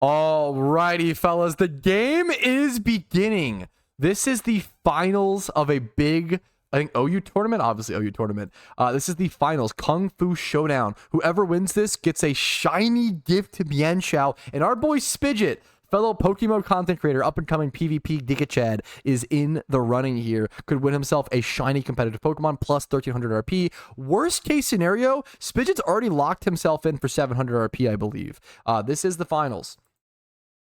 Alrighty, fellas, the game is beginning. This is the finals of a big, I think, OU tournament. Obviously, OU tournament. This is the finals, Kung Fu Showdown. Whoever wins this gets a shiny gift to Mian Xiao. And our boy Spidget, fellow PokeMMO content creator, up-and-coming PvP Giga is in the running here. Could win himself a shiny competitive Pokemon plus 1300 RP. Worst case scenario, Spidget's already locked himself in for 700 RP, I believe. This is the finals.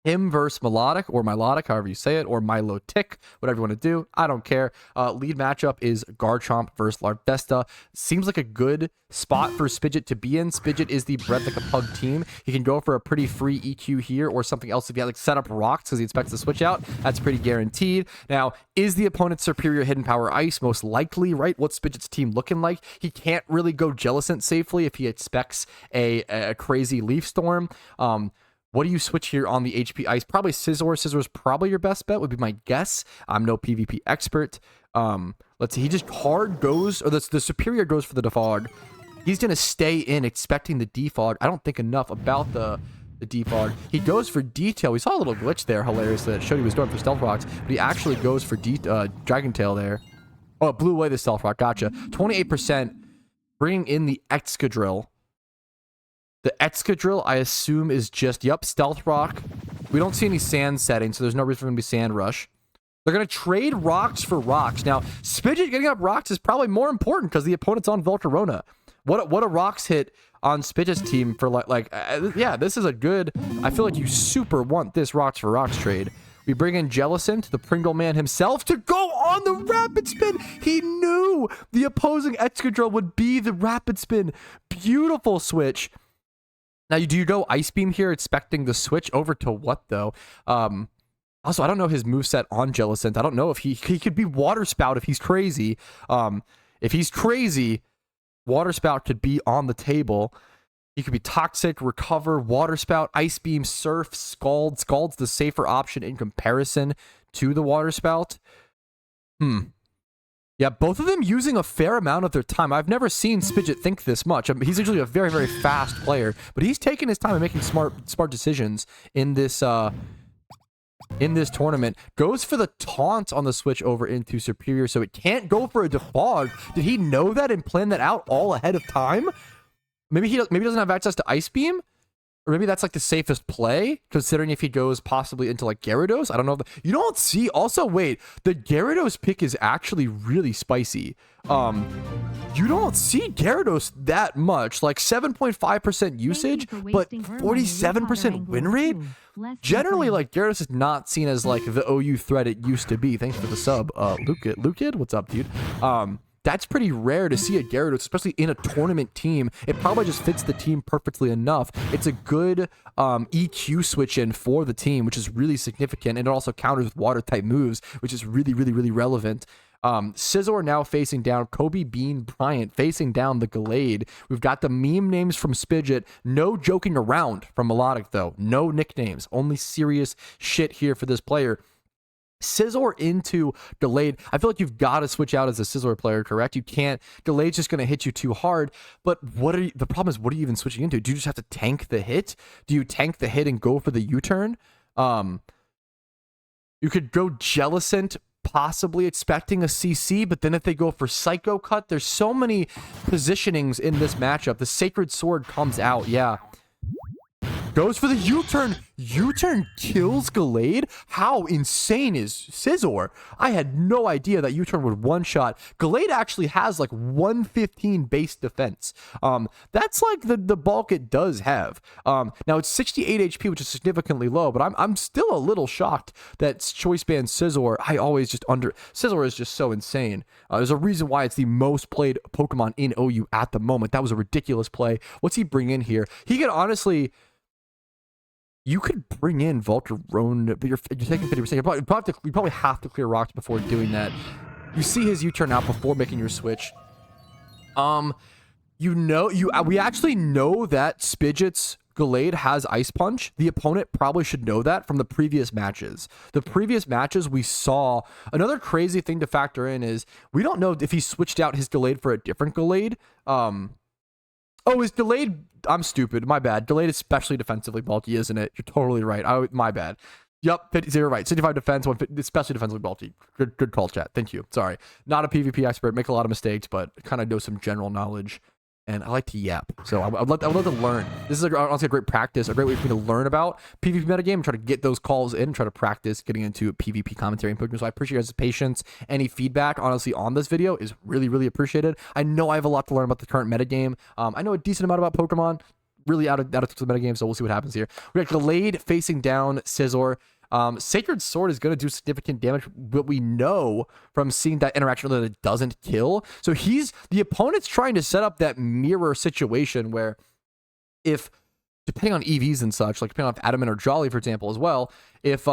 Him versus Melodic, or Milotic, however you say it, or Milotic, whatever you want to do. I don't care. Lead matchup is Garchomp versus Larvesta. Seems like a good spot for Spidget to be in. Spidget is the Bred Like a Pug team. He can go for a pretty free EQ here, or something else if he like set up rocks because he expects to switch out. That's pretty guaranteed. Now, is the opponent's superior hidden power ice? Most likely, right? What's Spidget's team looking like? He can't really go Jellicent safely if he expects a crazy Leaf Storm. What do you switch here on the HP Ice? Probably Scizor. Scizor is probably your best bet, would be my guess. I'm no PvP expert. Let's see. He just hard goes, or the superior goes for the defog. He's going to stay in expecting the defog. I don't think enough about the defog. He goes for detail. We saw a little glitch there, hilariously, that showed he was going for Stealth Rocks, but he actually goes for Dragon Tail there. Oh, it blew away the Stealth Rock. Gotcha. 28%, bringing in the Excadrill. The Excadrill, I assume, is just, yep, Stealth Rock. We don't see any Sand setting, so there's no reason for him to be Sand Rush. They're going to trade rocks for rocks. Now, Spidget getting up rocks is probably more important because the opponent's on Volcarona. What a rocks hit on Spidget's team for, yeah, this is a good... I feel like you super want this rocks for rocks trade. We bring in Jellicent, the Pringle Man himself, to go on the Rapid Spin. He knew the opposing Excadrill would be the Rapid Spin. Beautiful switch. Now, do you go Ice Beam here, expecting the switch over to what, though? Also, I don't know his moveset on Jellicent. I don't know if he could be Water Spout if he's crazy. If he's crazy, Water Spout could be on the table. He could be Toxic, Recover, Water Spout, Ice Beam, Surf, Scald. Scald's the safer option in comparison to the Water Spout. Yeah, both of them using a fair amount of their time. I've never seen Spidget think this much. I mean, he's usually a very, very fast player, but he's taking his time and making smart decisions in this tournament. Goes for the taunt on the switch over into Superior, so it can't go for a defog. Did he know that and plan that out all ahead of time? Maybe he doesn't have access to Ice Beam? Or maybe that's like the safest play, considering if he goes possibly into like Gyarados. I don't know. You don't see. Also, wait, the Gyarados pick is actually really spicy. You don't see Gyarados that much, like 7.5% usage, but 47% win rate. Generally, like Gyarados is not seen as like the OU threat it used to be. Thanks for the sub, Luke, what's up, dude? That's pretty rare to see a Gyarados, especially in a tournament team. It probably just fits the team perfectly enough. It's a good EQ switch in for the team, which is really significant. And it also counters with water-type moves, which is really, really, really relevant. Scizor now facing down Kobe Bean Bryant, facing down the Gallade. We've got the meme names from Spidget. No joking around from Melodic, though. No nicknames. Only serious shit here for this player. Scizor into Gallade. I feel like you've got to switch out as a Scizor player, correct? You can't. Gallade's just going to hit you too hard. But the problem is, what are you even switching into? Do you just have to tank the hit? Do you tank the hit and go for the U-turn? You could go Jellicent, possibly expecting a CC, but then if they go for Psycho Cut, there's so many positionings in this matchup. The Sacred Sword comes out, yeah. Goes for the U-turn. U-turn kills Gallade? How insane is Scizor? I had no idea that U-turn would one-shot. Gallade actually has like 115 base defense. That's like the bulk it does have. Now it's 68 HP, which is significantly low, but I'm still a little shocked that Choice Band Scizor, Scizor is just so insane. There's a reason why it's the most played Pokemon in OU at the moment. That was a ridiculous play. What's he bring in here? He could honestly... You could bring in Volcarona, but you're taking 50%. You probably have to clear rocks before doing that. You see his U-turn out before making your switch. We actually know that Spidget's Gallade has Ice Punch. The opponent probably should know that from the previous matches. The previous matches we saw, another crazy thing to factor in is we don't know if he switched out his Gallade for a different Gallade. Oh, is delayed? I'm stupid. My bad. Delayed is especially defensively bulky, isn't it? You're totally right. My bad. Yep, 0 right. 65 defense, 150, especially defensively bulky. Good call, chat. Thank you. Sorry. Not a PvP expert. Make a lot of mistakes, but kind of know some general knowledge. And I like to yap. So I'd love to learn. This is honestly a great practice, a great way for me to learn about PvP metagame and try to get those calls in and try to practice getting into PvP commentary and Pokemon. So I appreciate your guys' patience. Any feedback, honestly, on this video is really, really appreciated. I know I have a lot to learn about the current metagame. I know a decent amount about Pokemon. Really out of the metagame, so we'll see what happens here. We got Gallade facing down Scizor. Sacred Sword is going to do significant damage, but we know from seeing that interaction that it doesn't kill. So the opponent's trying to set up that mirror situation where if, depending on EVs and such, like depending on if Adamant or Jolly, for example, as well, if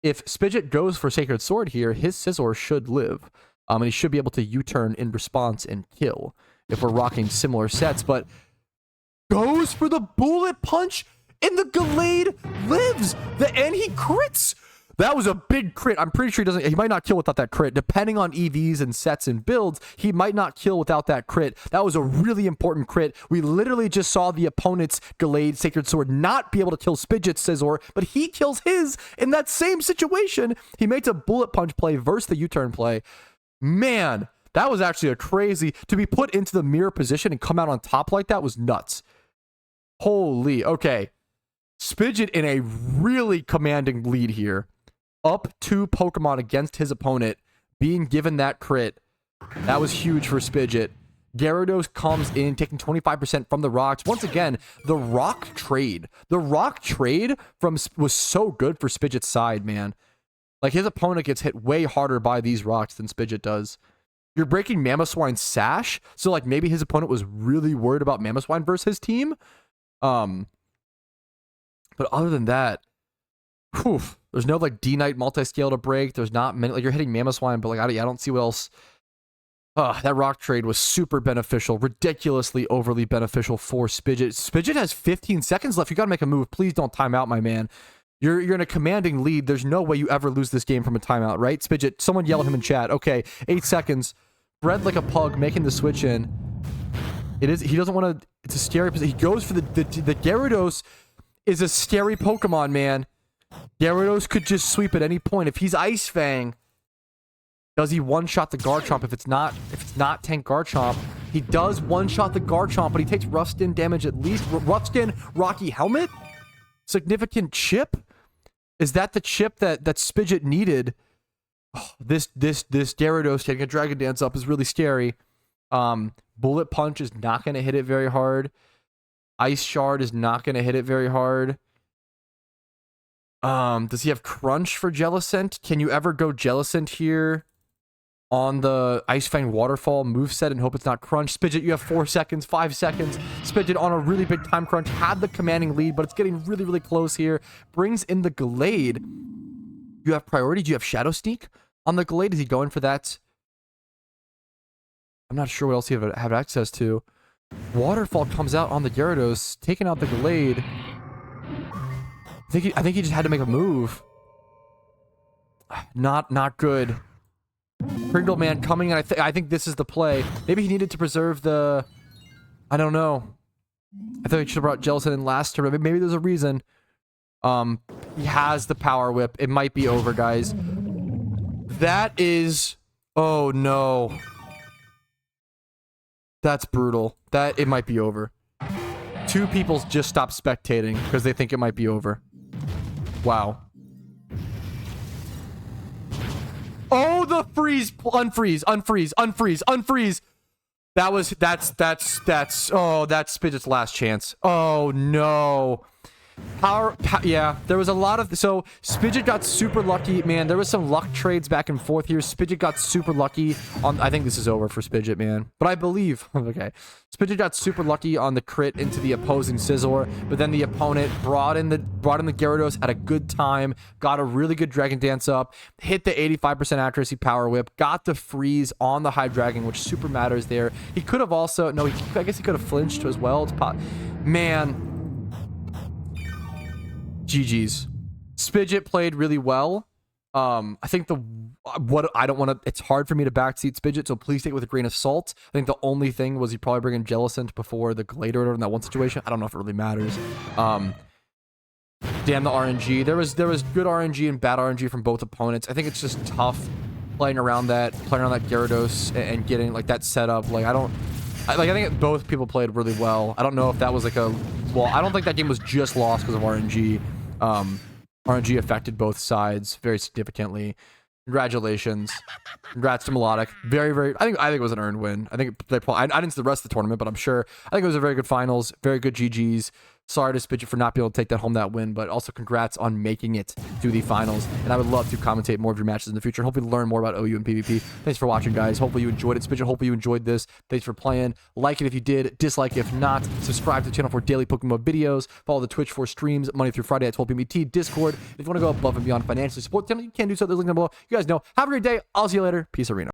Spidget goes for Sacred Sword here, his Scizor should live. And he should be able to U-turn in response and kill if we're rocking similar sets, but goes for the Bullet Punch. And the Gallade lives. And he crits. That was a big crit. I'm pretty sure he might not kill without that crit. Depending on EVs and sets and builds, he might not kill without that crit. That was a really important crit. We literally just saw the opponent's Gallade Sacred Sword not be able to kill Spidget's Scizor, but he kills his in that same situation. He makes a Bullet Punch play versus the U-turn play. Man, that was actually a crazy... To be put into the mirror position and come out on top like that was nuts. Holy... Okay. Spidget in a really commanding lead here. Up 2 Pokemon against his opponent, being given that crit. That was huge for Spidget. Gyarados comes in, taking 25% from the rocks. Once again, the rock trade. The rock trade was so good for Spidget's side, man. Like, his opponent gets hit way harder by these rocks than Spidget does. You're breaking Mamoswine's sash, so, like, maybe his opponent was really worried about Mamoswine versus his team. But other than that, whew, there's no like D-Knight multi-scale to break. There's not many, like you're hitting Mamoswine, but like I don't see what else. That rock trade was super beneficial, ridiculously overly beneficial for Spidget. Spidget has 15 seconds left. You got to make a move. Please don't time out, my man. You're in a commanding lead. There's no way you ever lose this game from a timeout, right? Spidget, someone yell at him in chat. Okay, 8 seconds. Bred like a pug, making the switch in. He doesn't want to, it's a scary position. He goes for the Gyarados. Is a scary Pokemon, man. Gyarados could just sweep at any point. If he's Ice Fang, does he one-shot the Garchomp? If it's not Tank Garchomp, he does one-shot the Garchomp, but he takes Rough Skin damage at least. Rough Skin, Rocky Helmet? Significant chip? Is that the chip that Spidget needed? Oh, this Gyarados taking a Dragon Dance up is really scary. Bullet Punch is not going to hit it very hard. Ice Shard is not going to hit it very hard. Does he have Crunch for Jellicent? Can you ever go Jellicent here on the Ice Fang Waterfall moveset and hope it's not Crunch? Spidget, you have 4 seconds, 5 seconds. Spidget on a really big time crunch. Had the commanding lead, but it's getting really, really close here. Brings in the Gallade. You have priority. Do you have Shadow Sneak on the Gallade? Is he going for that? I'm not sure what else you have access to. Waterfall comes out on the Gyarados, taking out the Gallade. I think he just had to make a move. Not good. Pringle Man coming in. I think this is the play. Maybe he needed to preserve the... I don't know. I thought he should have brought Jellicent in last turn. Maybe there's a reason. He has the Power Whip. It might be over, guys. That is... Oh, no. That's brutal. It might be over. 2 people just stopped spectating because they think it might be over. Wow. Oh, the freeze, unfreeze. That's Spidget's last chance. Oh no. Yeah, there was a lot of... So, Spidget got super lucky. Man, there was some luck trades back and forth here. Spidget got super lucky on... I think this is over for Spidget, man. But I believe... Okay. Spidget got super lucky on the crit into the opposing Scizor, but then the opponent brought in the Gyarados at a good time, got a really good Dragon Dance up, hit the 85% accuracy Power Whip, got the freeze on the Hydreigon, which super matters there. He could have also... No, I guess he could have flinched as well. Man... GG's. Spidget played really well. I think what I don't want to, it's hard for me to backseat Spidget, so please take it with a grain of salt. I think the only thing was he probably bring in Jellicent before the Glader in that one situation. I don't know if it really matters. Damn the RNG. There was good RNG and bad RNG from both opponents. I think it's just tough playing around that Gyarados and getting like that setup. Like I think both people played really well. I don't know if that was like I don't think that game was just lost because of RNG. RNG affected both sides very significantly. Congratulations. Congrats to Melodic. Very, I think it was an earned win. I think they probably, I didn't see the rest of the tournament, but I'm sure. I think it was a very good finals, very good GGs. Sorry to Spidget for not being able to take that win, but also congrats on making it to the finals. And I would love to commentate more of your matches in the future and hopefully learn more about OU and PvP. Thanks for watching, guys. Hopefully you enjoyed it. Spidget, hopefully you enjoyed this. Thanks for playing. Like it if you did, dislike it if not. Subscribe to the channel for daily PokeMMO videos. Follow the Twitch for streams Monday through Friday at 12 p.m. ET. Discord. If you want to go above and beyond financially support the channel, you can do so. There's a link down below. You guys know. Have a great day. I'll see you later. Peace, Arena.